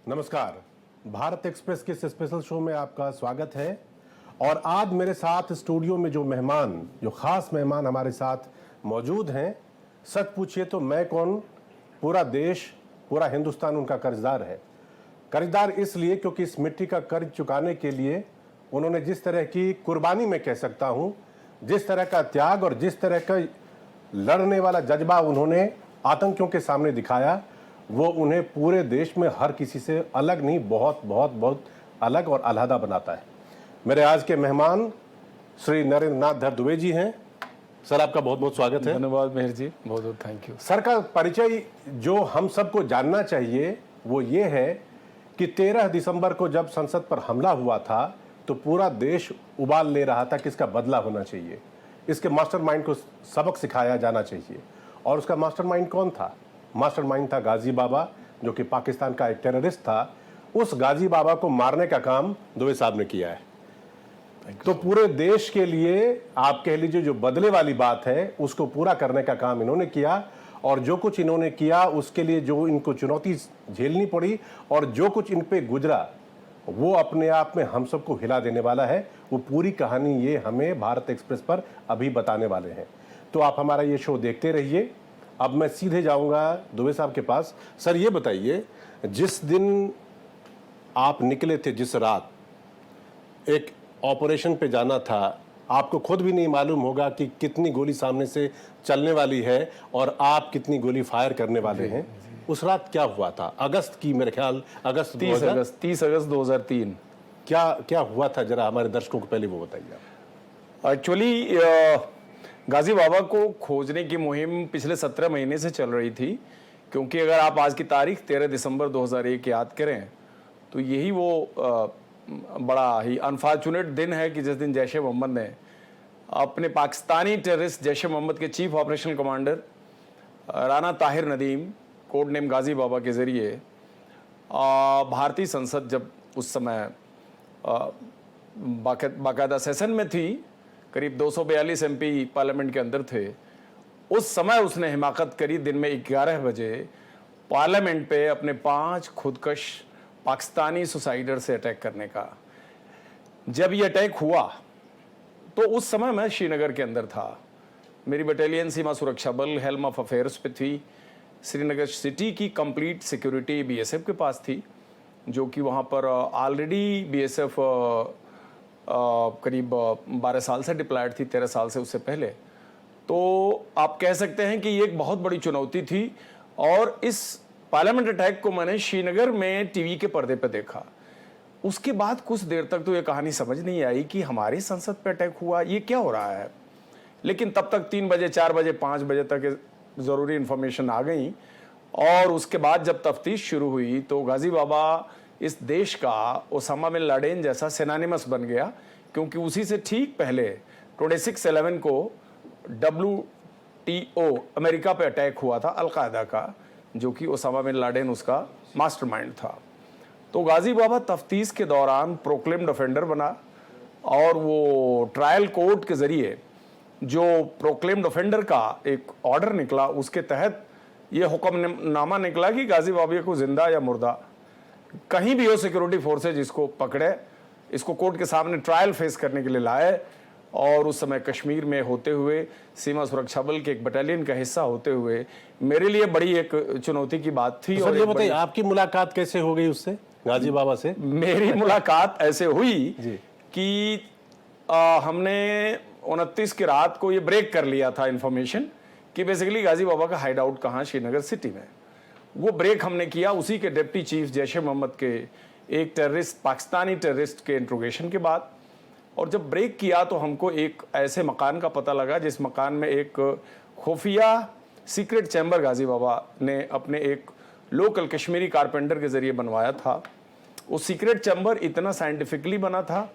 नमस्कार, भारत एक्सप्रेस के इस स्पेशल शो में आपका स्वागत है। और आज मेरे साथ स्टूडियो में जो खास मेहमान हमारे साथ मौजूद हैं, सच पूछिए तो मैं कौन, पूरा देश, पूरा हिंदुस्तान उनका कर्जदार है। कर्जदार इसलिए क्योंकि इस मिट्टी का कर्ज चुकाने के लिए उन्होंने जिस तरह की कुर्बानी मैं कह सकता हूं, जिस तरह का त्याग और जिस तरह का लड़ने वाला जज्बा उन्होंने आतंकियों के सामने दिखाया, वो उन्हें पूरे देश में हर किसी से अलग नहीं, बहुत बहुत बहुत अलग और अलहदा बनाता है। मेरे आज के मेहमान श्री नरेंद्र नाथ धर दुबे जी हैं। सर, आपका बहुत बहुत स्वागत है। धन्यवाद मेहर जी, बहुत बहुत थैंक यू। सर का परिचय जो हम सबको जानना चाहिए वो ये है कि 13 दिसंबर को जब संसद पर हमला हुआ था तो पूरा देश उबाल ले रहा था कि इसका बदला होना चाहिए, इसके मास्टरमाइंड को सबक सिखाया जाना चाहिए। और उसका मास्टरमाइंड कौन था? मास्टरमाइंड था गाजी बाबा, जो कि पाकिस्तान का एक टेररिस्ट था। उस गाजी बाबा को मारने का काम दुबे साहब ने किया है। तो पूरे देश के लिए आप कह लीजिए जो बदले वाली बात है उसको पूरा करने का काम इन्होंने किया। और जो कुछ इन्होंने किया उसके लिए जो इनको चुनौती झेलनी पड़ी और जो कुछ इन पे गुजरा वो अपने आप में हम सबको हिला देने वाला है। वो पूरी कहानी ये हमें भारत एक्सप्रेस पर अभी बताने वाले हैं। तो आप हमारा ये शो देखते रहिए। अब मैं सीधे जाऊंगा दुबे साहब के पास। सर, ये बताइए, जिस दिन आप निकले थे, जिस रात एक ऑपरेशन पे जाना था, आपको खुद भी नहीं मालूम होगा कि कितनी गोली सामने से चलने वाली है और आप कितनी गोली फायर करने वाले हैं। उस रात क्या हुआ था? अगस्त की, मेरे ख्याल अगस्त 30 अगस्त 2003। क्या हुआ था, जरा हमारे दर्शकों को पहले वो बताइए। एक्चुअली गाजी बाबा को खोजने की मुहिम पिछले 17 महीने से चल रही थी, क्योंकि अगर आप आज की तारीख 13 दिसंबर 2001 याद करें तो यही वो बड़ा ही अनफॉर्चुनेट दिन है कि जिस दिन जैश ए मोहम्मद ने अपने पाकिस्तानी टेररिस्ट जैश ए मोहम्मद के chief operation commander Rana Tahir Nadeem, code name Ghazi Baba के ज़रिए भारतीय संसद जब उस समय बाकायदा सेशन में थी, करीब 242 एमपी पार्लियामेंट के अंदर थे, उस समय उसने हिमाकत करी दिन में 11 बजे पार्लियामेंट पे अपने 5 खुदकश पाकिस्तानी सुसाइडर से अटैक करने का। जब ये अटैक हुआ तो उस समय मैं श्रीनगर के अंदर था। मेरी बटालियन सीमा सुरक्षा बल हेल्म ऑफ अफेयर्स पे थी। श्रीनगर सिटी की कंप्लीट सिक्योरिटी बीएसएफ के पास थी, जो कि वहाँ पर ऑलरेडी बीएसएफ करीब 12 साल से डिप्लॉयड थी, 13 साल से उससे पहले। तो आप कह सकते हैं कि ये एक बहुत बड़ी चुनौती थी। और इस पार्लियामेंट अटैक को मैंने श्रीनगर में टीवी के पर्दे पर देखा। उसके बाद कुछ देर तक तो ये कहानी समझ नहीं आई कि हमारी संसद पे अटैक हुआ, ये क्या हो रहा है। लेकिन तब तक 3 बजे, 4 बजे, 5 बजे तक ज़रूरी इन्फॉर्मेशन आ गई। और उसके बाद जब तफ्तीश शुरू हुई तो गाजी बाबा इस देश का ओसामा बिन लादेन जैसा सिनोनिमस बन गया, क्योंकि उसी से ठीक पहले 26/11 को WTO अमेरिका पे अटैक हुआ था अलकायदा का, जो कि ओसामा बिन लादेन उसका मास्टरमाइंड था। तो गाजी बाबा तफ्तीश के दौरान प्रोक्लेम्ड ऑफेंडर बना और वो ट्रायल कोर्ट के ज़रिए जो प्रोक्लेम्ड ऑफेंडर का एक ऑर्डर निकला, उसके तहत ये हुक्मनामा निकला कि गाजी बाबा को जिंदा या मुर्दा कहीं भी हो, सिक्योरिटी फोर्सेज इसको पकड़े, इसको कोर्ट के सामने ट्रायल फेस करने के लिए लाए। और उस समय कश्मीर में होते हुए, सीमा सुरक्षा बल के एक बटालियन का हिस्सा होते हुए, मेरे लिए बड़ी एक चुनौती की बात थी। और ये बताइए, आपकी मुलाकात कैसे हो गई उससे, गाजी बाबा से? मेरी मुलाकात ऐसे हुई कि हमने 29 की रात को ये ब्रेक कर लिया था इंफॉर्मेशन कि बेसिकली गाजी बाबा का हाइड आउट कहाँ, श्रीनगर सिटी में। वो ब्रेक हमने किया उसी के डिप्टी चीफ जैश ए मोहम्मद के एक टेररिस्ट, पाकिस्तानी टेररिस्ट के इंट्रोगेशन के बाद। और जब ब्रेक किया तो हमको एक ऐसे मकान का पता लगा जिस मकान में एक खुफिया सीक्रेट चैम्बर गाजी बाबा ने अपने एक लोकल कश्मीरी कारपेंटर के ज़रिए बनवाया था। वो सीक्रेट चैम्बर इतना साइंटिफिकली बना था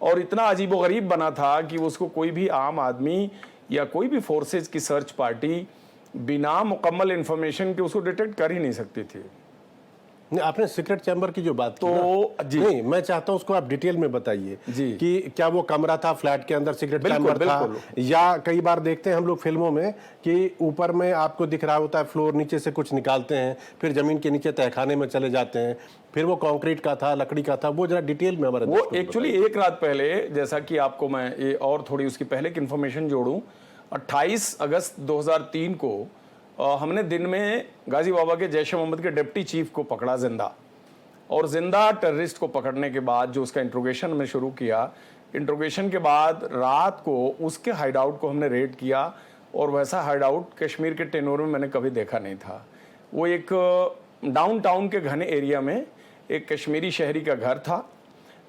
और इतना अजीबोगरीब बना था कि उसको कोई भी आम आदमी या कोई भी फोर्सेज की सर्च पार्टी बिना मुकम्मल इंफॉर्मेशन के उसको डिटेक्ट कर ही नहीं सकती थी। नहीं, आपने सीक्रेट चैम्बर की जो बात की तो ना, जी नहीं मैं चाहता हूं उसको आप डिटेल में बताइए जी। कि क्या वो कमरा था फ्लैट के अंदर सीक्रेट बिल्कुल, चैम्बर था, बिल्कुल। या कई बार देखते हैं हम लोग फिल्मों में कि ऊपर में आपको दिख रहा होता है फ्लोर, नीचे से कुछ निकालते हैं, फिर जमीन के नीचे तहखाने में चले जाते हैं, फिर वो कंक्रीट का था, लकड़ी का था, वो जरा डिटेल में हमारे वो दर्शकों को एक्चुअली एक रात पहले, जैसा कि आपको मैं ये और थोड़ी उसकी पहले की इन्फॉर्मेशन जोड़ूं, 28 अगस्त 2003 को हमने दिन में गाजी बाबा के जैश मोहम्मद के डिप्टी चीफ को पकड़ा जिंदा, और जिंदा टेररिस्ट को पकड़ने के बाद जो उसका इंट्रोगेशन हमने शुरू किया, इंट्रोगेशन के बाद रात को उसके हाइड आउट को हमने रेड किया, और वैसा हाइड आउट कश्मीर के टेनोर में मैंने कभी देखा नहीं था। वो एक डाउनटाउन के घने एरिया में एक कश्मीरी शहरी का घर था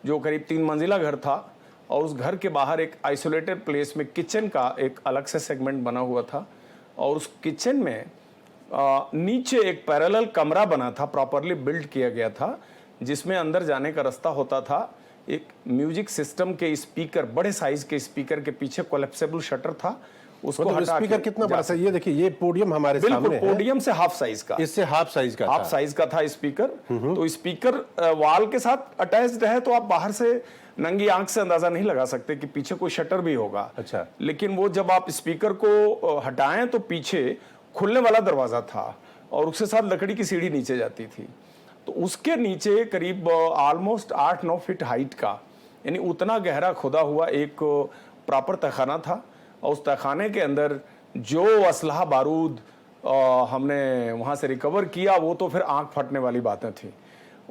जो करीब 3 मंजिला घर था, और उस घर के बाहर एक आइसोलेटेड प्लेस में किचन का एक अलग से सेगमेंट बना हुआ था, और उस किचन में नीचे एक पैरेलल कमरा बना था, प्रॉपरली बिल्ड किया गया था, जिसमें अंदर जाने का रास्ता होता था। एक म्यूजिक सिस्टम के स्पीकर, बड़े साइज के स्पीकर के पीछे कोलैप्सिबल शटर था, उसको मतलब हटा स्पीकर के कितना बड़ा सा, ये देखिए ये पोडियम हमारे बिल्कुल सामने है, पोडियम से हाफ साइज का, इससे हाफ साइज का हाफ साइज का था स्पीकर। तो स्पीकर वॉल के साथ अटैच्ड है, तो आप बाहर से नंगी आंख से अंदाजा नहीं लगा सकते कि पीछे कोई शटर भी होगा। अच्छा। लेकिन वो जब आप स्पीकर को हटाएं तो पीछे खुलने वाला दरवाजा था, और उसके साथ लकड़ी की सीढ़ी नीचे जाती थी। तो उसके नीचे करीब ऑलमोस्ट 8-9 फीट हाइट का, यानी उतना गहरा खुदा हुआ एक प्रॉपर तहखाना था, और उस तहखाने के अंदर जो असलहा बारूद हमने वहाँ से रिकवर किया, वो तो फिर आंख फटने वाली बातें थी।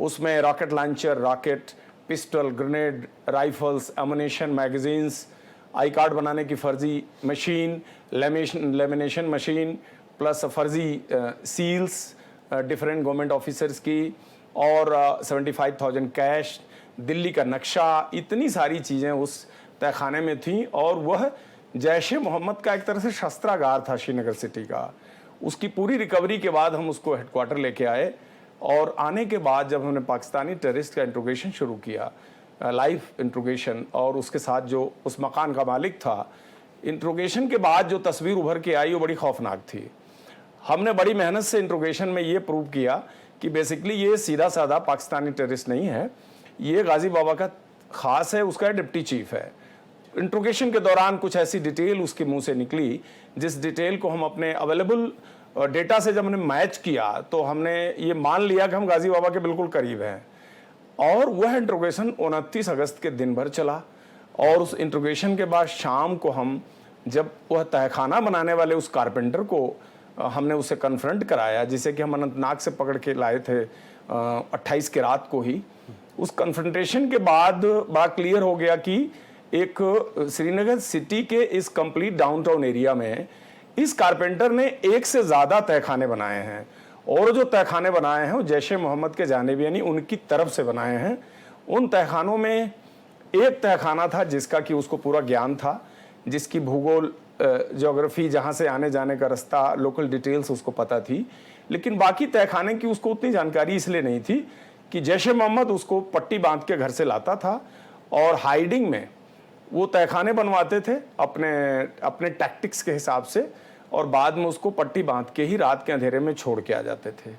उसमें rocket launcher, rocket, pistol, grenade, rifles, ammunition, magazines, I card बनाने की फर्जी मशीन, लेमिनेशन मशीन, प्लस फर्जी सील्स डिफरेंट गवर्नमेंट ऑफिसर्स की, और 75,000 कैश, दिल्ली का नक्शा, इतनी सारी चीज़ें उस तहखाने में थीं। और वह जैश मोहम्मद का एक तरह से शस्त्रागार था श्रीनगर सिटी का। उसकी पूरी रिकवरी के बाद हम उसको हेडक्वार्टर लेके आए, और आने के बाद जब हमने पाकिस्तानी टेररिस्ट का इंट्रोगेशन शुरू किया, लाइव इंट्रोगेशन, और उसके साथ जो उस मकान का मालिक था, इंट्रोगेशन के बाद जो तस्वीर उभर के आई वो बड़ी खौफनाक थी। हमने बड़ी मेहनत से इंट्रोगेशन में ये प्रूव किया कि बेसिकली ये सीधा साधा पाकिस्तानी टेररिस्ट नहीं है, ये गाजी बाबा का खास है, उसका डिप्टी चीफ है। इंट्रोगेशन के दौरान कुछ ऐसी डिटेल उसके मुंह से निकली, जिस डिटेल को हम अपने अवेलेबल डेटा से जब हमने मैच किया, तो हमने ये मान लिया कि हम गाजी बाबा के बिल्कुल करीब हैं। और वह इंट्रोगेशन 29 अगस्त के दिन भर चला, और उस इंट्रोगेशन के बाद शाम को हम जब वह तहखाना बनाने वाले उस कारपेंटर को हमने उसे कन्फ्रंट कराया, जिसे कि हम अनंतनाग से पकड़ के लाए थे 28 की रात को ही, उस कन्फ्रंटेशन के बाद बड़ा क्लियर हो गया कि एक श्रीनगर सिटी के इस कंप्लीट डाउनटाउन एरिया में इस कारपेंटर ने एक से ज़्यादा तहखाने बनाए हैं, और जो तहखाने बनाए हैं वो जैश मोहम्मद के जानिब यानी उनकी तरफ से बनाए हैं। उन तहखानों में एक तहखाना था जिसका कि उसको पूरा ज्ञान था, जिसकी भूगोल, ज्योग्राफी, जहाँ से आने जाने का रास्ता, लोकल डिटेल्स उसको पता थी। लेकिन बाकी तहखाने की उसको उतनी जानकारी इसलिए नहीं थी कि जैश मोहम्मद उसको पट्टी बांध के घर से लाता था, और हाइडिंग में वो तहखाने बनवाते थे अपने टैक्टिक्स के हिसाब से, और बाद में उसको पट्टी बांध के ही रात के अंधेरे में छोड़ के आ जाते थे।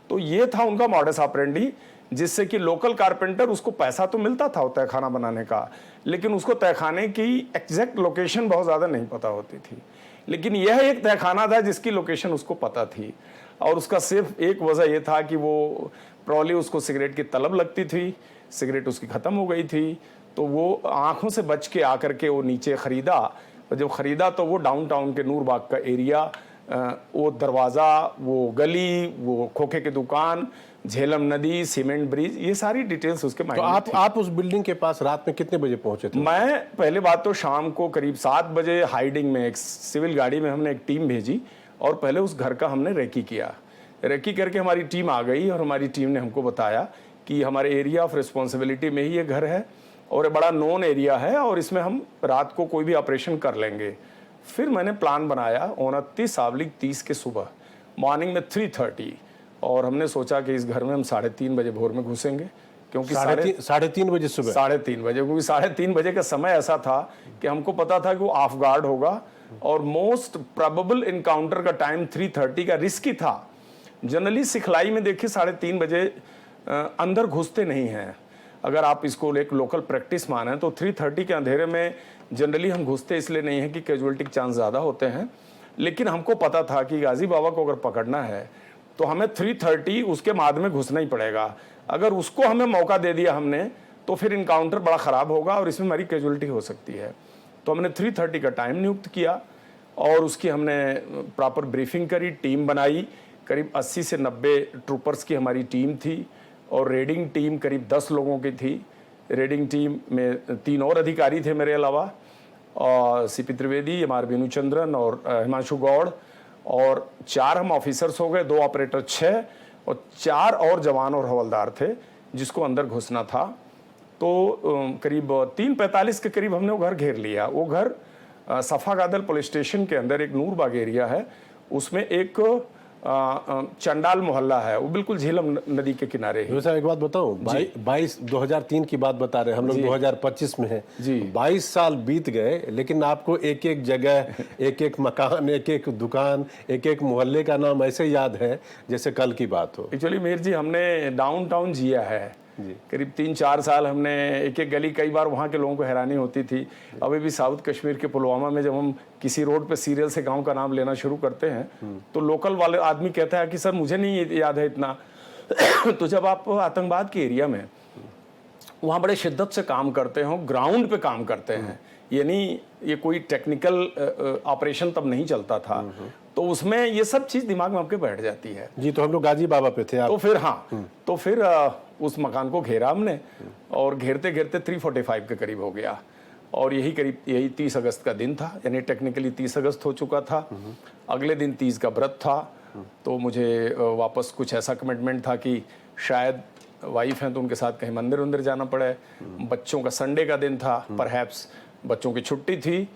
तो ये था उनका मॉडस ऑपरेंडी, जिससे कि लोकल कारपेंटर, उसको पैसा तो मिलता था तहखाना बनाने का, लेकिन उसको तहखाने की एग्जैक्ट लोकेशन बहुत ज़्यादा नहीं पता होती थी। लेकिन यह एक तहखाना था जिसकी लोकेशन उसको पता थी, और उसका सिर्फ एक वजह यह था कि वो प्रॉली उसको सिगरेट की तलब लगती थी, सिगरेट उसकी ख़त्म हो गई थी, तो वो आंखों से बच के आकर के वो नीचे ख़रीदा। और जब ख़रीदा तो वो डाउनटाउन के नूरबाग का एरिया, वो दरवाज़ा, वो गली, वो खोखे की दुकान, झेलम नदी, सीमेंट ब्रिज, ये सारी डिटेल्स उसके माइंड में थी। आप उस बिल्डिंग के पास रात में कितने बजे पहुंचे थे? मैं पहले बात तो शाम को करीब 7 बजे हाइडिंग में एक सिविल गाड़ी में हमने एक टीम भेजी, और पहले उस घर का हमने रेकी किया। रेकी करके हमारी टीम आ गई, और हमारी टीम ने हमको बताया कि हमारे एरिया ऑफ रिस्पॉन्सिबिलिटी में ही ये घर है, और ये बड़ा नोन एरिया है, और इसमें हम रात को कोई भी ऑपरेशन कर लेंगे। फिर मैंने प्लान बनाया 29/30 के सुबह मॉर्निंग में 3:30, और हमने सोचा कि इस घर में हम 3:30 बजे भोर में घुसेंगे, क्योंकि 3:30 बजे सुबह, 3:30 बजे, क्योंकि 3:30 बजे का समय ऐसा था कि हमको पता था कि वो ऑफ गार्ड होगा, और मोस्ट प्रोबेबल इनकाउंटर का टाइम 3:30 का रिस्की था। जनरली सिखलाई में देखिए 3:30 बजे अंदर घुसते नहीं हैं। अगर आप इसको एक लोकल प्रैक्टिस माने तो 3:30 के अंधेरे में जनरली हम घुसते इसलिए नहीं है कि कैजुअलिटी के चांस ज़्यादा होते हैं, लेकिन हमको पता था कि गाजी बाबा को अगर पकड़ना है तो हमें 3:30 उसके बाद में घुसना ही पड़ेगा। अगर उसको हमें मौका दे दिया हमने तो फिर इनकाउंटर बड़ा ख़राब होगा और इसमें हमारी कैजुअलिटी हो सकती है। तो हमने 3:30 का टाइम नियुक्त किया और उसकी हमने प्रॉपर ब्रीफिंग करी, टीम बनाई। करीब 80 से 90 ट्रूपर्स की हमारी टीम थी और रेडिंग टीम करीब 10 लोगों की थी। रेडिंग टीम में 3 और अधिकारी थे मेरे अलावा, और सीपी त्रिवेदी, एमआर वेणुचंद्रन और हिमांशु गौड़, और 4 हम ऑफिसर्स हो गए, 2 ऑपरेटर, 6 और 4 और जवान और हवलदार थे जिसको अंदर घुसना था। तो करीब 3:45 के करीब हमने वो घर घेर लिया। वो घर सफागादल पुलिस स्टेशन के अंदर एक नूरबाग एरिया है, उसमें एक चंडाल मोहल्ला है, वो बिल्कुल झीलम नदी के किनारे है। एक बात बताऊं, 2003 की बात बता रहे हैं हम लोग, 2025 में है जी। 22 साल बीत गए, लेकिन आपको एक एक जगह, एक एक मकान, एक एक दुकान, एक एक मोहल्ले का नाम ऐसे याद है जैसे कल की बात हो। एक्चुअली मीर जी, हमने डाउनटाउन जिया है करीब 3-4 साल। हमने एक एक गली, कई बार वहाँ के लोगों को हैरानी होती थी। अभी भी साउथ कश्मीर के पुलवामा में जब हम किसी रोड पे सीरियल से गांव का नाम लेना शुरू करते हैं तो लोकल वाले आदमी कहता है कि सर मुझे नहीं याद है इतना। तो जब आप आतंकवाद के एरिया में वहाँ बड़े शिद्दत से काम करते हो, ग्राउंड पे काम करते हैं, यानी ये कोई टेक्निकल ऑपरेशन तब नहीं चलता था, तो उसमें ये सब चीज़ दिमाग में आपके बैठ जाती है जी। तो हम लोग गाजी बाबा पे थे आप। तो फिर तो फिर उस मकान को घेरा हमने और घेरते घेरते 3:45 के करीब हो गया, और यही 30 अगस्त का दिन था, यानी टेक्निकली 30 अगस्त हो चुका था। अगले दिन 30 का व्रत था, तो मुझे वापस कुछ ऐसा कमिटमेंट था कि शायद वाइफ हैं तो उनके साथ कहीं मंदिर वंदिर जाना पड़े। बच्चों का संडे का दिन था, परहैप्स बच्चों की छुट्टी थी,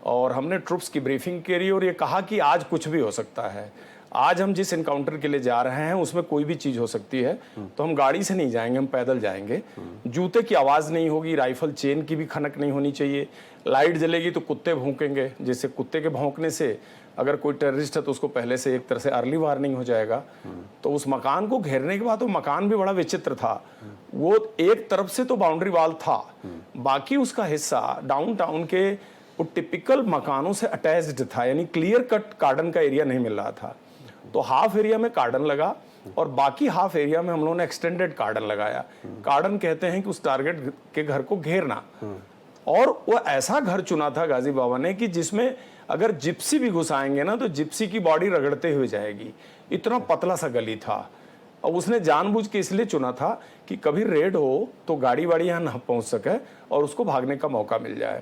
और हमने ट्रुप्स की ब्रीफिंग करी और ये कहा कि आज कुछ भी हो सकता है। आज हम जिस इनकाउंटर के लिए जा रहे हैं उसमें कोई भी चीज़ हो सकती है, तो हम गाड़ी से नहीं जाएंगे, हम पैदल जाएंगे। जूते की आवाज़ नहीं होगी, राइफल चेन की भी खनक नहीं होनी चाहिए, लाइट जलेगी तो कुत्ते भौंकेंगे, जिससे कुत्ते के भौंकने से अगर कोई टेररिस्ट है तो उसको पहले से एक तरह से अर्ली वार्निंग हो जाएगा। तो उस मकान को घेरने के बाद वो मकान भी बड़ा विचित्र था। वो एक तरफ से तो बाउंड्री वॉल था, बाकी उसका हिस्सा डाउनटाउन के वो टिपिकल मकानों से अटैच्ड था, यानी क्लियर कट गार्डन का एरिया नहीं मिल रहा था। तो हाफ एरिया में गार्डन लगा और बाकी हाफ एरिया में हम लोगों ने एक्सटेंडेड गार्डन लगाया। गार्डन कहते हैं कि उस टारगेट के घर को घेरना, और वो ऐसा घर चुना था गाजी बाबा ने कि जिसमें अगर जिप्सी भी घुसाएंगे ना तो जिप्सी की बॉडी रगड़ते हुए जाएगी, इतना पतला सा गली था। और उसने जानबूझ के इसलिए चुना था कि कभी रेड हो तो गाड़ी वाड़ी यहाँ ना पहुँच सके और उसको भागने का मौका मिल जाए।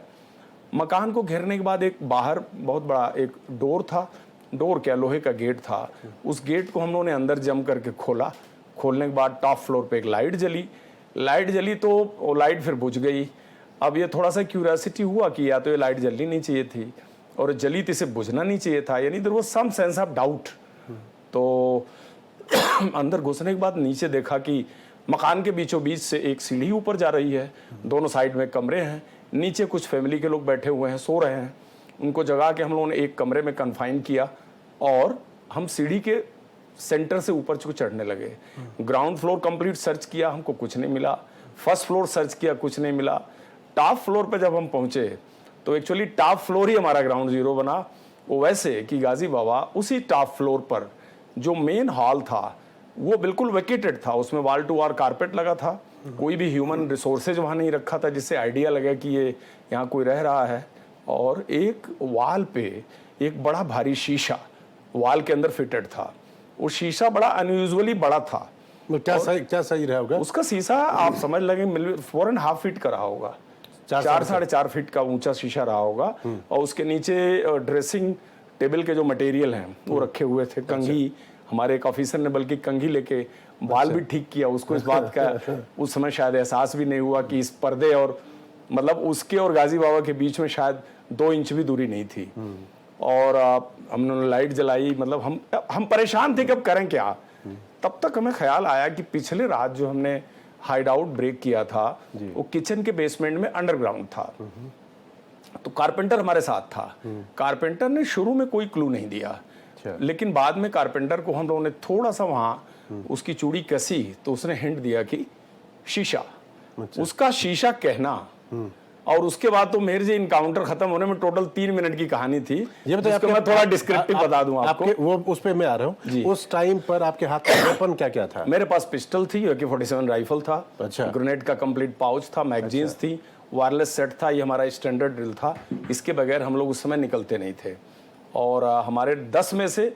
मकान को घेरने के बाद एक बाहर बहुत बड़ा एक डोर था, डोर क्या, लोहे का गेट था। उस गेट को हम लोगों ने अंदर जम करके खोला। खोलने के बाद टॉप फ्लोर पे एक लाइट जली तो वो लाइट फिर बुझ गई। अब ये थोड़ा सा क्यूरियोसिटी हुआ कि या तो ये लाइट जलनी नहीं चाहिए थी, और जली तो इसे बुझना नहीं चाहिए था, यानी there was some sense of doubt. तो अंदर घुसने के बाद नीचे देखा कि मकान के बीचों बीच से एक सीढ़ी ऊपर जा रही है, दोनों साइड में कमरे हैं, नीचे कुछ फैमिली के लोग बैठे हुए हैं, सो रहे हैं। उनको जगा के हम लोगों ने एक कमरे में कन्फाइन किया और हम सीढ़ी के सेंटर से ऊपर चढ़ने लगे। ग्राउंड फ्लोर कंप्लीट सर्च किया, हमको कुछ नहीं मिला। फर्स्ट फ्लोर सर्च किया, कुछ नहीं मिला। टॉप फ्लोर पे जब हम पहुंचे तो एक्चुअली टॉप फ्लोर ही हमारा ग्राउंड जीरो बना। वो वैसे कि गाजी बाबा उसी टॉप फ्लोर पर जो मेन हॉल था वो बिल्कुल वेकेटेड था, उसमें वॉल टू वॉल कारपेट लगा था, कोई भी ह्यूमन रिसोर्सेज वहाँ नहीं रखा था जिससे आइडिया लगे कि ये यहाँ कोई रह रहा है। और एक वॉल पे एक बड़ा भारी शीशा वॉल के अंदर फिटेड था। वो शीशा बड़ा अनयूजुअली बड़ा था। क्या सही रहा होगा? उसका शीशा आप समझ लगे 4.5 फीट का रहा होगा, 4-4.5 फीट का ऊंचा शीशा रहा होगा। और उसके नीचे ड्रेसिंग टेबल के जो मटेरियल हैं वो रखे हुए थे। कंघी, हमारे एक ऑफिसर ने बल्कि कंघी लेके बाल भी ठीक किया। उसको इस बात का उस समय शायद एहसास भी नहीं हुआ कि इस पर्दे और मतलब उसके और गाजी बाबा के बीच में शायद 2 इंच भी दूरी नहीं थी। और हमने लाइट जलाई, मतलब हम परेशान थे कि अब करें क्या। तब तक हमें ख्याल आया कि पिछले रात जो हमने हाइड आउट ब्रेक किया था वो किचन के बेसमेंट में अंडरग्राउंड था। तो कारपेंटर हमारे साथ था। कारपेंटर ने शुरू में कोई क्लू नहीं दिया, लेकिन बाद में कारपेंटर को हम लोगों ने थोड़ा सा वहाँ उसकी चूड़ी कसी तो उसने हिंट दिया कि शीशा। उसका शीशा कहना और उसके बाद तो मेरे से इनकाउंटर खत्म होने में टोटल 3 मिनट की कहानी थी। ये बताइए, जिसको मैं थोड़ा डिस्क्रिप्टिव बता दूं आपको। वो उस पे मैं आ रहा हूँ। उस टाइम पर आपके हाथ में वेपन क्या क्या था? मेरे पास पिस्टल थी, AK-47 राइफल था, अच्छा। ग्रेनेड का कंप्लीट पाउच था, मैगजीन्स थी, वायरलेस सेट था। ये हमारा स्टैंडर्ड ड्रिल था, इसके बगैर हम लोग उस समय निकलते नहीं थे। और हमारे 10 में से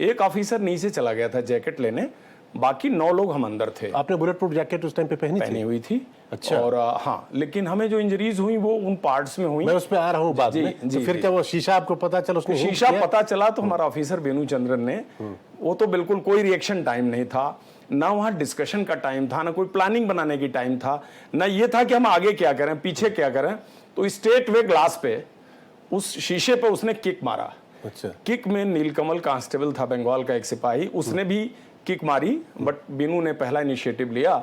एक ऑफिसर नीचे चला गया था जैकेट लेने, बाकी 9 लोग हम अंदर थे। आपने बुलेट प्रूफ जैकेट उस टाइम पे पहनी हुई थी। अच्छा। और हाँ, लेकिन हमें जो इंजरीज हुई वो उन पार्ट्स में हुई। मैं उस पे आ रहा हूँ बाद में। तो फिर क्या वो शीशा आपको पता चला? उसने शीशा पता चला तो हमारा ऑफिसर बेनू चंद्रन ने, वो तो बिल्कुल कोई रिएक्शन टाइम नहीं था, ना वहाँ डिस्कशन का टाइम था, ना कोई प्लानिंग बनाने की टाइम था, ना ये था कि हम आगे क्या करें पीछे क्या करें। तो स्ट्रेट वे ग्लास पे उस शीशे पे उसने किक मारा। अच्छा। किक में नीलकमल कांस्टेबल था, बंगाल का एक सिपाही, उसने भी किक मारी, बट बीनू ने पहला इनिशिएटिव लिया।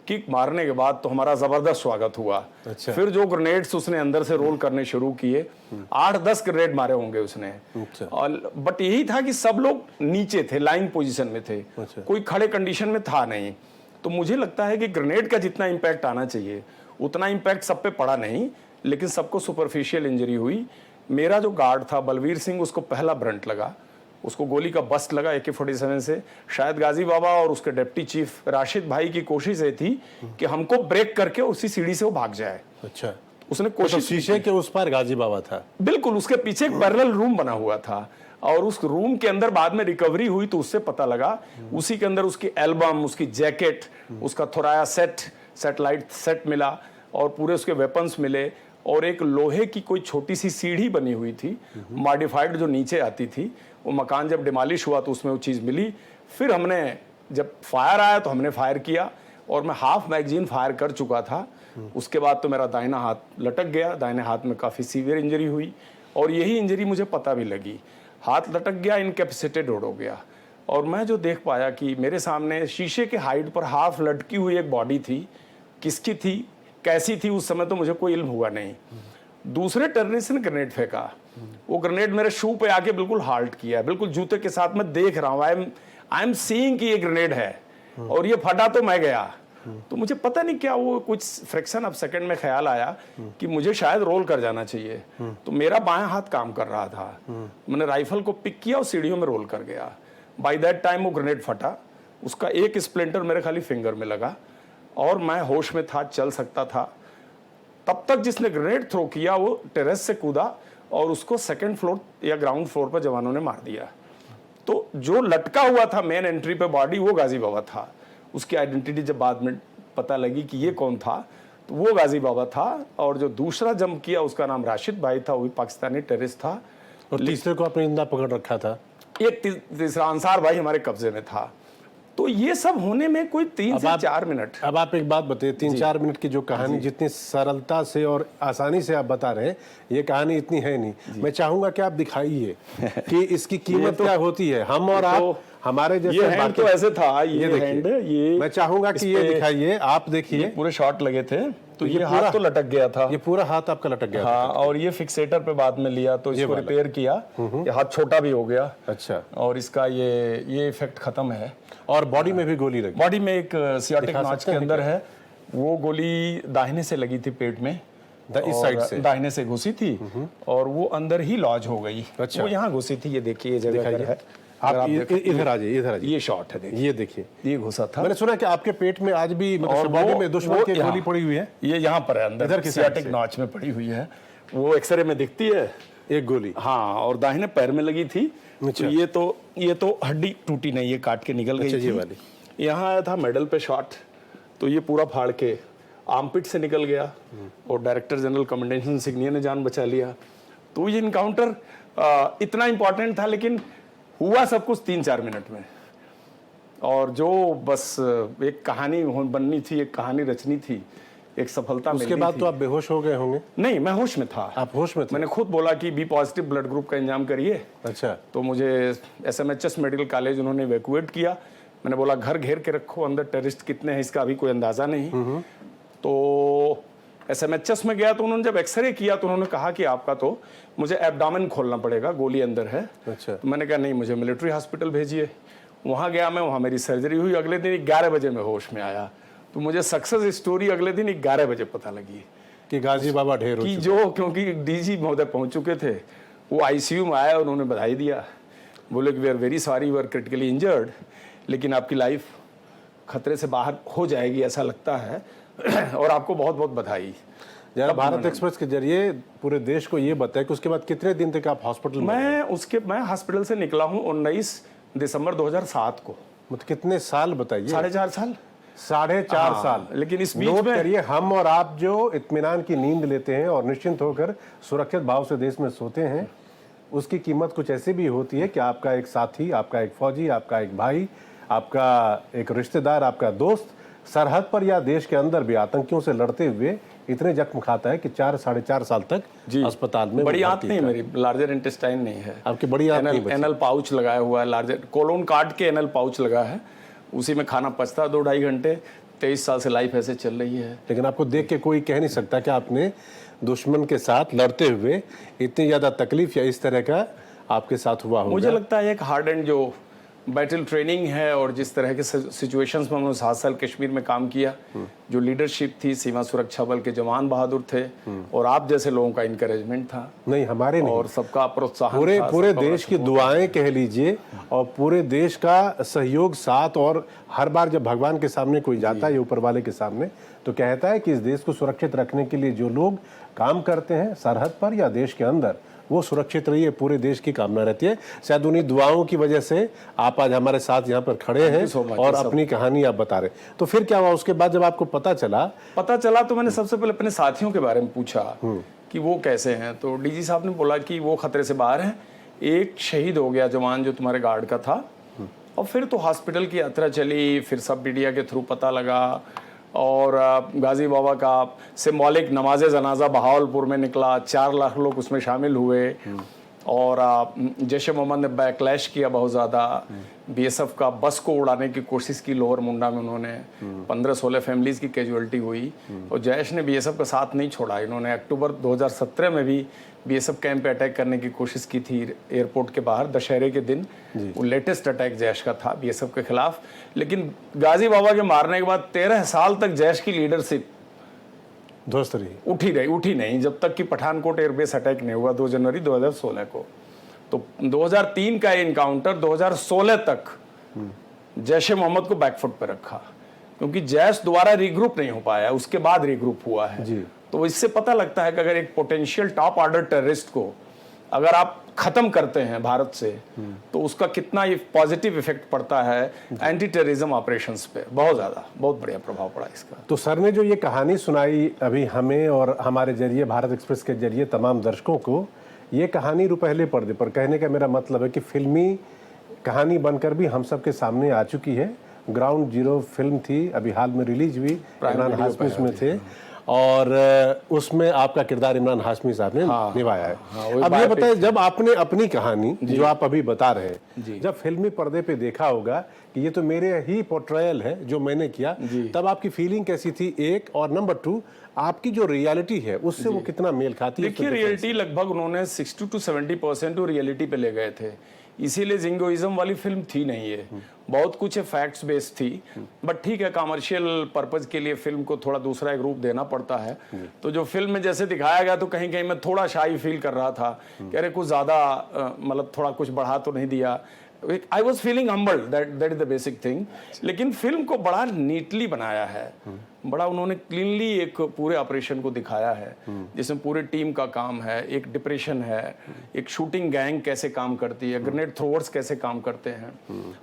किक मारने के बाद तो हमारा जबरदस्त स्वागत हुआ। अच्छा। फिर जो ग्रेनेड्स उसने अंदर से रोल करने शुरू किए, 8-10 ग्रेनेड मारे होंगे उसने। अच्छा। और बट यही था कि सब लोग नीचे थे, लाइन पोजीशन में थे। अच्छा। कोई खड़े कंडीशन में था नहीं। तो मुझे लगता है कि ग्रेनेड का जितना इम्पैक्ट आना चाहिए उतना इम्पैक्ट सब पे पड़ा नहीं, लेकिन सबको सुपरफिशियल इंजरी हुई। मेरा जो गार्ड था बलवीर सिंह, उसको पहला ब्रंट लगा, उसको गोली का बस्ट लगा AK-47 से। शायद गाजी बाबा और उसके डिप्टी चीफ राशिद भाई की कोशिश ये थी कि हमको ब्रेक करके उसी सीढ़ी से वो भाग जाए। अच्छा। उसने कोशिश, तो शीशे के उस पार गाजी बाबा था? बिल्कुल, उसके पीछे एक पैरेलल रूम बना हुआ था और उस रूम के अंदर बाद में रिकवरी हुई तो उससे पता लगा, उसी के अंदर उसकी एल्बम, उसकी जैकेट, उसका थोराया सेट, सेटेलाइट सेट मिला और पूरे उसके वेपन्स मिले। और एक लोहे की कोई छोटी सी सीढ़ी बनी हुई थी मॉडिफाइड, जो नीचे आती थी। वो मकान जब डिमोलिश हुआ तो उसमें वो चीज़ मिली। फिर हमने जब फायर आया तो हमने फायर किया और मैं हाफ मैगजीन फायर कर चुका था। उसके बाद तो मेरा दाहिना हाथ लटक गया, दाहिने हाथ में काफ़ी सीवियर इंजरी हुई और यही इंजरी मुझे पता भी लगी। हाथ लटक गया, इनकैपेसिटेड हो गया। और मैं जो देख पाया कि मेरे सामने शीशे के हाइट पर हाफ लटकी हुई एक बॉडी थी। किसकी थी, कैसी थी, उस समय तो मुझे कोई इल्म हुआ नहीं। दूसरे टेररिस्ट ने ग्रेनेड फेंका, वो ग्रेनेड मेरे शू पे आके बिल्कुल हाल्ट किया, बिल्कुल जूते के साथ मैं देख रहा हूँ, आई एम सीइंग कि ये ग्रेनेड है और ये फटा तो मैं गया। तो मुझे पता नहीं क्या वो कुछ फ्रैक्शन ऑफ सेकंड में ख्याल आया कि मुझे शायद रोल कर जाना चाहिए। तो मेरा बायां हाथ काम कर रहा था, मैंने राइफल को पिक किया और सीढ़ियों में रोल कर गया। बाय दैट टाइम वो ग्रेनेड फटा, उसका एक स्प्लिंटर मेरे खाली फिंगर में लगा और मैं होश में था, चल सकता था। तब तक जिसने ग्रेनेड थ्रो किया वो टेरेस से कूदा और उसको सेकंड फ्लोर या ग्राउंड फ्लोर पर जवानों ने मार दिया। तो जो लटका हुआ था मेन एंट्री पे बॉडी, वो गाजी बाबा था। उसकी आइडेंटिटी जब बाद में पता लगी कि ये कौन था, तो वो गाजी बाबा था। और जो दूसरा जंप किया उसका नाम राशिद भाई था, वो भी पाकिस्तानी टेररिस्ट था। और तीसरे को आपने जिंदा पकड़ रखा था? एक तीसरा अंसार भाई हमारे कब्जे में था। तो ये सब होने में कोई 3 से 4 मिनट। अब आप एक बात बताइए, 3-4 मिनट की जो कहानी जितनी सरलता से और आसानी से आप बता रहे हैं, ये कहानी इतनी है नहीं। मैं चाहूंगा कि आप दिखाइए कि इसकी कीमत क्या होती है। हम और आप, हमारे जैसे ये हैंड तो ऐसे था, ये हैंड, ये मैं चाहूंगा कि ये दिखाइए, आप देखिए। पूरे शॉट लगे थे तो ये हाथ तो लटक गया था, ये पूरा हाथ आपका लटक गया था। हाँ, और ये फिक्सेटर पे बाद में लिया तो इसको रिपेयर किया, ये हाथ छोटा भी हो गया। अच्छा। और इसका ये इफेक्ट खत्म है। और बॉडी में भी गोली लगी? बॉडी में एक सियाटिक नॉच के अंदर है, वो गोली दाहिने से लगी थी पेट में, इस साइड से दाहिने से घुसी थी और वो अंदर ही लॉज हो गई। अच्छा। वो यहाँ घुसी थी, ये देखिए, ये जगह है। आप इधर आ जाइए, इधर आ जाइए। ये शॉट है, देखिए, ये देखिए, ये घुसा था। मैंने सुना कि आपके पेट में आज भी मतलब बॉडी में दुश्मन की गोली पड़ी हुई है। ये यहाँ पर है, अंदर इधर की सियाटिक नॉच में पड़ी हुई है, वो एक्सरे में दिखती है एक गोली। हाँ, और दाहिने पैर में लगी थी। अच्छा। तो ये तो हड्डी टूटी नहीं, ये काट के निकल गई थी। वाली यहाँ आया था मेडल पे शॉट, तो ये पूरा फाड़ के आर्मपिट से निकल गया और डायरेक्टर जनरल कमेंडेशन सिग्नियर ने जान बचा लिया। तो ये इनकाउंटर इतना इंपॉर्टेंट था, लेकिन हुआ सब कुछ 3-4 मिनट में। और जो बस एक कहानी बननी थी, एक कहानी रचनी थी, एक सफलता मिलनी थी। उसके बाद तो आप बेहोश हो गए होंगे? नहीं, मैं होश में था। आप होश में थे? मैंने खुद बोला कि बी पॉजिटिव ब्लड ग्रुप का इंतजाम करिए। अच्छा। तो मुझे SMHS मेडिकल कॉलेज उन्होंने इवैक्यूएट किया। मैंने बोला घर घेर के रखो, अंदर टेररिस्ट कितने हैं इसका अभी कोई अंदाजा नहीं। तो SMHS में गया तो उन्होंने जब एक्सरे किया तो उन्होंने कहा कि आपका तो मुझे एब्डामेन खोलना पड़ेगा, गोली अंदर है। अच्छा। तो मैंने कहा नहीं, मुझे मिलिट्री हॉस्पिटल भेजिए। वहाँ गया मैं, वहाँ मेरी सर्जरी हुई, अगले दिन 11 बजे मैं होश में आया। तो मुझे सक्सेस स्टोरी अगले दिन 11 बजे पता लगी कि गाजी बाबा ढेर हो कि चुके। जो, क्योंकि डीजी महोदय पहुंच चुके थे, वो आईसीयू में आया, उन्होंने बधाई दिया, बोले कि we are very sorry, you are critically injured, लेकिन आपकी लाइफ खतरे से बाहर हो जाएगी ऐसा लगता है और आपको बहुत बहुत बधाई। जरा भारत एक्सप्रेस के जरिए पूरे देश को ये बताया कि उसके बाद कितने दिन तक आप हॉस्पिटल में रहे? मैं हॉस्पिटल से निकला हूँ 19 दिसंबर 2007 को। मतलब कितने साल बताइए? 4.5 साल। 4.5 साल। लेकिन इस बीच नोट में करिए, हम और आप जो इत्मीनान की नींद लेते हैं और निश्चिंत होकर सुरक्षित भाव से देश में सोते हैं, उसकी कीमत कुछ ऐसी भी होती है कि आपका एक साथी, आपका एक फौजी, आपका एक भाई, आपका एक रिश्तेदार, आपका दोस्त सरहद पर या देश के अंदर भी आतंकियों से लड़ते हुए इतने जख्म खाता है कि 4-4.5 साल तक अस्पताल में। बड़ी आंत नहीं, मेरी लार्जर इंटेस्टाइन नहीं है। आपकी बड़ी आंत नहीं बची। एनल पाउच लगाया हुआ है, लार्जर कोलोन काट के एनल पाउच लगा है, उसी में खाना पचता है 2-2.5 घंटे। 23 साल से लाइफ ऐसे चल रही है। लेकिन आपको देख के कोई कह नहीं सकता कि आपने दुश्मन के साथ लड़ते हुए इतनी ज्यादा तकलीफ या इस तरह का आपके साथ हुआ होगा। मुझे लगता है एक हार्ड एंड जो बैटल ट्रेनिंग है और जिस तरह के सिचुएशंस में हमने 7 साल कश्मीर में काम किया, जो लीडरशिप थी, सीमा सुरक्षा बल के जवान बहादुर थे और आप जैसे लोगों का इनकरेजमेंट था। नहीं, हमारे नहीं, और सबका प्रोत्साहन था, पूरे देश की दुआएं कह लीजिए और पूरे देश का सहयोग साथ। और हर बार जब भगवान के सामने कोई जाता है, ऊपर वाले के सामने, तो कहता है कि इस देश को सुरक्षित रखने के लिए जो लोग काम करते हैं सरहद पर या देश के अंदर, वो सुरक्षित रहिए, पूरे देश की कामना रहती है। शायद उन्हीं दुआओं की वजह से आप आज हमारे साथ यहाँ पर खड़े हैं और अपनी कहानी आप बता रहे। तो फिर क्या हुआ उसके बाद जब आपको पता चला? तो मैंने सबसे पहले अपने साथियों के बारे में पूछा कि वो कैसे हैं। तो डीजी साहब ने बोला कि वो खतरे से बाहर हैं, एक शहीद हो गया जवान जो तुम्हारे गार्ड का था। और फिर तो हॉस्पिटल की यात्रा चली, फिर सब मीडिया के थ्रू पता लगा और गाजी बाबा का सिंबॉलिक नमाज जनाजा बहावलपुर में निकला, 4 लाख लोग उसमें शामिल हुए और जैश मोहम्मद ने बैकलैश किया बहुत ज़्यादा। बीएसएफ का बस को उड़ाने की कोशिश की लोअर मुंडा में, उन्होंने 15-16 फैमिलीज़ की कैजुअलिटी हुई और जैश ने बीएसएफ का साथ नहीं छोड़ा। इन्होंने अक्टूबर 2017 में भी बीएसएफ कैंप पे अटैक करने की कोशिश की थी एयरपोर्ट के बाहर, दशहरे के दिन। वो लेटेस्ट अटैक जैश का था बीएसएफ के खिलाफ। लेकिन गाजी बाबा के मारने के बाद 13 साल तक जैश की लीडरशिप ध्वस्त रही, उठी नहीं, जब तक कि पठानकोट एयरबेस अटैक नहीं हुआ 2 जनवरी 2016 को। तो 2003 का इनकाउंटर 2016 तक जैश ए मोहम्मद को बैकफुट पे रखा, क्योंकि जैश दोबारा रीग्रुप नहीं हो पाया, उसके बाद रीग्रुप हुआ है जी। तो इससे पता लगता है कि अगर एक पोटेंशियल टॉप ऑर्डर टेररिस्ट को अगर आप खत्म करते हैं भारत से, तो उसका कितना ये पॉजिटिव इफेक्ट पड़ता है एंटी टेररिज्म ऑपरेशंस पे। बहुत ज़्यादा, बहुत बढ़िया प्रभाव पड़ा इसका। तो सर ने जो ये कहानी सुनाई अभी हमें और हमारे जरिए, भारत एक्सप्रेस के जरिए तमाम दर्शकों को, ये कहानी रुपहले पर्दे पर, कहने का मेरा मतलब है कि फिल्मी कहानी बनकर भी हम सब के सामने आ चुकी है। ग्राउंड जीरो फिल्म थी, अभी हाल में रिलीज हुई, इमरान हाशमी उसमें थे और उसमें आपका किरदार इमरान हाशमी साहब ने निभाया है। अब ये बताइए, जब आपने अपनी कहानी जो आप अभी बता रहे हैं, जब फिल्मी पर्दे पे देखा होगा कि ये तो मेरे ही पोर्ट्रेयल है जो मैंने किया, तब आपकी फीलिंग कैसी थी? एक, और नंबर 2, आपकी जो रियलिटी है उससे वो कितना मेल खाती है? देखिए, रियलिटी लगभग उन्होंने 60 to 70% वो रियलिटी पे ले गए थे, इसीलिए जिंगोइज्म वाली फिल्म थी नहीं है। बहुत कुछ फैक्ट्स बेस्ड थी, बट ठीक है, कमर्शियल पर्पज के लिए फिल्म को थोड़ा दूसरा एक रूप देना पड़ता है। तो जो फिल्म में जैसे दिखाया गया, तो कहीं कहीं मैं थोड़ा शाई फील कर रहा था कि अरे कुछ ज़्यादा मतलब थोड़ा कुछ बढ़ा तो नहीं दिया। I was feeling humbled, that is the basic thing. लेकिन फिल्म को बड़ा नीटली बनाया है, बड़ा उन्होंने क्लीनली एक पूरे ऑपरेशन को दिखाया है, जिसमें पूरे टीम का काम है, एक डिप्रेशन है, एक शूटिंग गैंग कैसे काम करती है, ग्रेनेड थ्रोअर्स कैसे काम करते हैं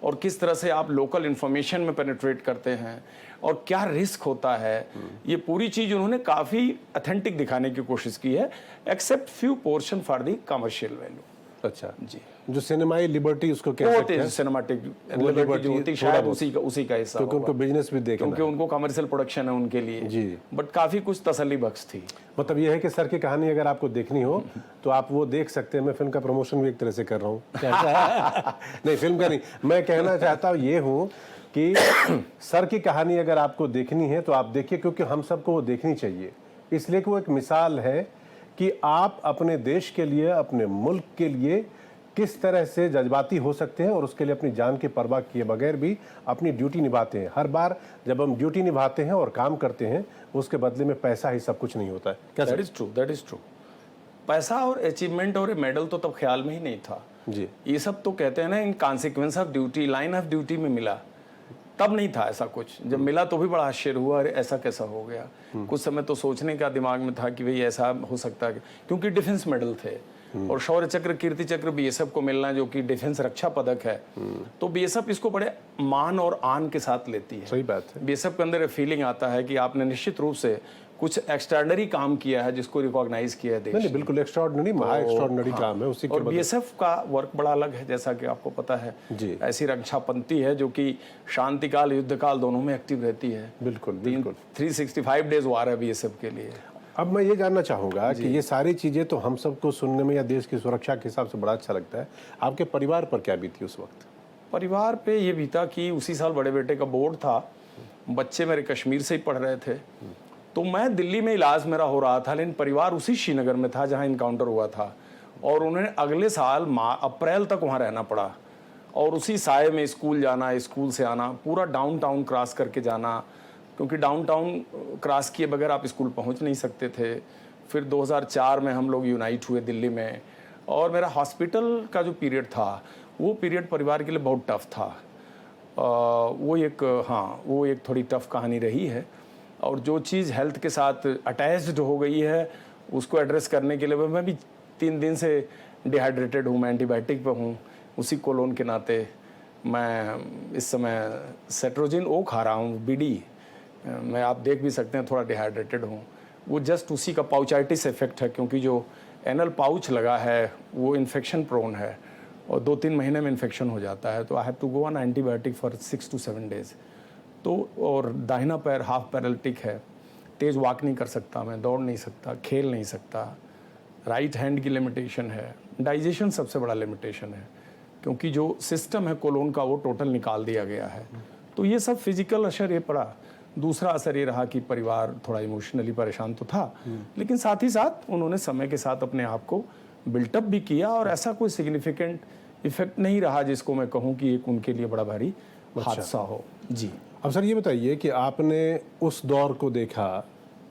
और किस तरह से आप लोकल इंफॉर्मेशन में पेनिट्रेट करते हैं और क्या रिस्क होता है। ये पूरी चीज उन्होंने काफी ऑथेंटिक दिखाने की कोशिश की है, except few portion for the commercial value. अच्छा जी, जो सिनेमाई लिबर्टी उसको कह सकते हैं, सिनेमैटिक लिबर्टी जो होती है शायद उसी का हिस्सा, क्योंकि उनको बिजनेस भी देखना, क्योंकि उनको कमर्शियल प्रोडक्शन है उनके लिए जी। बट काफी कुछ तसल्ली बख्श थी। मतलब ये है कि सर की कहानी अगर आपको देखनी हो तो आप वो देख सकते हैं। मैं फिल्म का प्रमोशन भी एक तरह से कर रहा हूँ नहीं, फिल्म का नहीं, मैं कहना चाहता हूँ ये हूँ कि सर की कहानी अगर आपको देखनी है तो आप देखिए, क्योंकि हम सबको वो देखनी चाहिए, इसलिए कि वो एक मिसाल है कि आप अपने देश के लिए, अपने मुल्क के लिए किस तरह से जज्बाती हो सकते हैं और उसके लिए अपनी जान की परवाह किए बगैर भी अपनी ड्यूटी निभाते हैं। हर बार जब हम ड्यूटी निभाते हैं और काम करते हैं, उसके बदले में पैसा ही सब कुछ नहीं होता है। क्या दैट इज ट्रू। पैसा और अचीवमेंट और मेडल तो तब ख्याल में ही नहीं था जी। ये सब तो कहते हैं ना in consequence of duty, line of duty में मिला, तब नहीं था ऐसा कुछ। जब मिला तो भी बड़ा आश्चर्य हुआ, अरे ऐसा कैसा हो गया। कुछ समय तो सोचने का दिमाग में था कि भाई ऐसा हो सकता है, क्योंकि डिफेंस मेडल थे और शौर्य चक्र, कीर्ति चक्र बीएसएफ को मिलना जो कि डिफेंस रक्षा पदक है, तो बीएसएफ इसको बड़े मान और आन के साथ लेती है। सही बात है। बीएसएफ के अंदर फीलिंग आता है कि आपने निश्चित रूप से कुछ एक्स्ट्राऑर्डिनरी काम किया है जिसको रिकॉग्नाइज किया है देश ने। नहीं, बिल्कुल एक्स्ट्राऑर्डिनरी, महा एक्स्ट्राऑर्डिनरी काम है उसी के और बदले। बीएसएफ का वर्क बड़ा अलग है, जैसा कि आपको पता है जी। ऐसी रक्षा पंक्ति है जो कि शांति काल, युद्ध काल दोनों में एक्टिव रहती है। बिल्कुल बिल्कुल। 365 डेज वार है बीएसएफ के लिए। अब मैं ये जानना चाहूँगा कि ये सारी चीज़ें तो हम सबको सुनने में या देश की सुरक्षा के हिसाब से बड़ा अच्छा लगता है, आपके परिवार पर क्या बीती उस वक्त? परिवार पे ये बीता कि उसी साल बड़े बेटे का बोर्ड था, बच्चे मेरे कश्मीर से ही पढ़ रहे थे, तो मैं दिल्ली में इलाज मेरा हो रहा था, लेकिन परिवार उसी श्रीनगर में था जहाँ इनकाउंटर हुआ था, और उन्हें अगले साल अप्रैल तक वहाँ रहना पड़ा और उसी साए में स्कूल जाना, स्कूल से आना, पूरा डाउनटाउन क्रॉस करके जाना, क्योंकि डाउनटाउन क्रॉस किए बगैर आप स्कूल पहुंच नहीं सकते थे। फिर 2004 में हम लोग यूनाइट हुए दिल्ली में, और मेरा हॉस्पिटल का जो पीरियड था वो पीरियड परिवार के लिए बहुत टफ था। वो एक थोड़ी टफ कहानी रही है, और जो चीज़ हेल्थ के साथ अटैच्ड हो गई है उसको एड्रेस करने के लिए मैं भी 3 दिन से डिहाइड्रेटेड हूँ, मैं एंटीबायोटिक पे हूँ। उसी कोलोन के नाते मैं इस समय सेट्रोजिन ओ खा रहा हूँ, बीडी। मैं, आप देख भी सकते हैं, थोड़ा डिहाइड्रेटेड हूँ। वो जस्ट उसी का पाउचाइटिस इफेक्ट है, क्योंकि जो एनल पाउच लगा है वो इन्फेक्शन प्रोन है और 2-3 महीने में इन्फेक्शन हो जाता है, तो I have to go on antibiotic for 6 to 7 days. तो और दाहिना पैर हाफ पैरालिटिक है, तेज़ वॉक नहीं कर सकता, मैं दौड़ नहीं सकता, खेल नहीं सकता। राइट हैंड की लिमिटेशन है, डाइजेशन सबसे बड़ा लिमिटेशन है, क्योंकि जो सिस्टम है कोलोन का वो टोटल निकाल दिया गया है। तो ये सब फिजिकल असर ये पड़ा। दूसरा असर ये रहा कि परिवार थोड़ा इमोशनली परेशान तो था, लेकिन साथ ही साथ उन्होंने समय के साथ अपने आप को बिल्टअप भी किया, और ऐसा कोई सिग्निफिकेंट इफेक्ट नहीं रहा जिसको मैं कहूँ कि एक उनके लिए बड़ा भारी हादसा हो। जी। अब सर ये बताइए कि आपने उस दौर को देखा,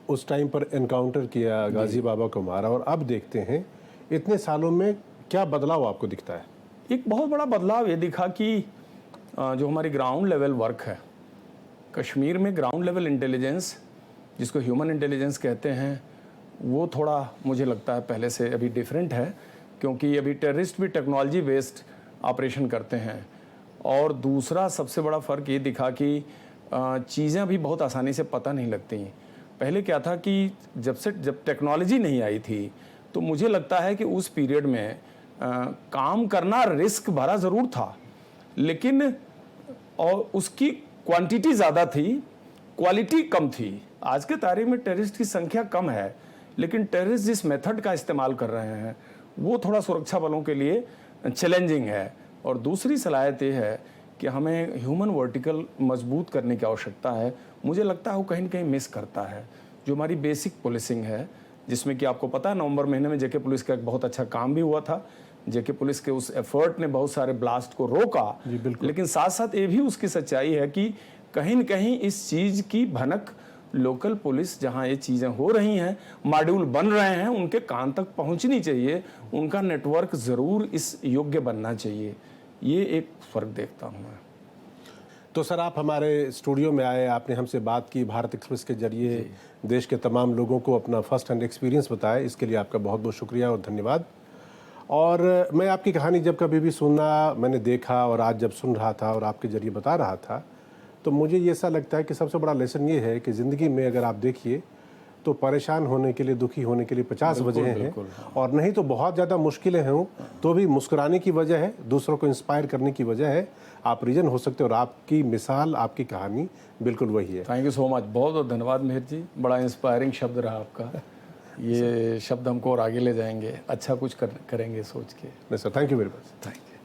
उस टाइम पर एनकाउंटर किया, गाजी बाबा को मारा, और अब देखते हैं इतने सालों में क्या बदलाव आपको दिखता है? एक बहुत बड़ा बदलाव ये दिखा कि जो हमारी ग्राउंड लेवल वर्क है कश्मीर में, ग्राउंड लेवल इंटेलिजेंस जिसको ह्यूमन इंटेलिजेंस कहते हैं, वो थोड़ा मुझे लगता है पहले से अभी डिफरेंट है, क्योंकि अभी टेररिस्ट भी टेक्नोलॉजी बेस्ड ऑपरेशन करते हैं। और दूसरा सबसे बड़ा फ़र्क ये दिखा कि चीज़ें अभी बहुत आसानी से पता नहीं लगती। पहले क्या था कि जब टेक्नोलॉजी नहीं आई थी, तो मुझे लगता है कि उस पीरियड में काम करना रिस्क भरा ज़रूर था, लेकिन और उसकी क्वांटिटी ज़्यादा थी, क्वालिटी कम थी। आज के तारीख में टेररिस्ट की संख्या कम है, लेकिन टेररिस्ट जिस मेथड का इस्तेमाल कर रहे हैं वो थोड़ा सुरक्षा बलों के लिए चैलेंजिंग है। और दूसरी सलाहियत ये है कि हमें ह्यूमन वर्टिकल मजबूत करने की आवश्यकता है। मुझे लगता है वो कहीं न कहीं मिस करता है। जो हमारी बेसिक पुलिसिंग है, जिसमें कि आपको पता है नवंबर महीने में जेके पुलिस का एक बहुत अच्छा काम भी हुआ था। जेके पुलिस के उस एफर्ट ने बहुत सारे ब्लास्ट को रोका, लेकिन साथ साथ ये भी उसकी सच्चाई है कि कहीं न कहीं इस चीज़ की भनक लोकल पुलिस जहां ये चीज़ें हो रही हैं, मॉड्यूल बन रहे हैं, उनके कान तक पहुंचनी चाहिए, उनका नेटवर्क ज़रूर इस योग्य बनना चाहिए। ये एक फ़र्क देखता हूँ मैं। तो सर आप हमारे स्टूडियो में आए, आपने हमसे बात की, भारत एक्सप्रेस के जरिए देश के तमाम लोगों को अपना फर्स्ट हैंड एक्सपीरियंस बताया, इसके लिए आपका बहुत बहुत शुक्रिया और धन्यवाद। और मैं आपकी कहानी जब कभी भी सुना, मैंने देखा और आज जब सुन रहा था और आपके जरिए बता रहा था, तो मुझे ये ऐसा लगता है कि सबसे बड़ा लेसन ये है कि ज़िंदगी में अगर आप देखिए तो परेशान होने के लिए, दुखी होने के लिए 50 वजह हैं, और नहीं तो बहुत ज़्यादा मुश्किलें हों तो भी मुस्कुराने की वजह है, दूसरों को इंस्पायर करने की वजह है, आप रीजन हो सकते हो। और आपकी मिसाल, आपकी कहानी बिल्कुल वही है। थैंक यू सो मच, बहुत बहुत धन्यवाद मेहर जी, बड़ा इंस्पायरिंग शब्द रहा आपका। ये शब्द हमको और आगे ले जाएंगे, अच्छा कुछ करेंगे सोच के। नहीं sir, thank you very much. Thank you.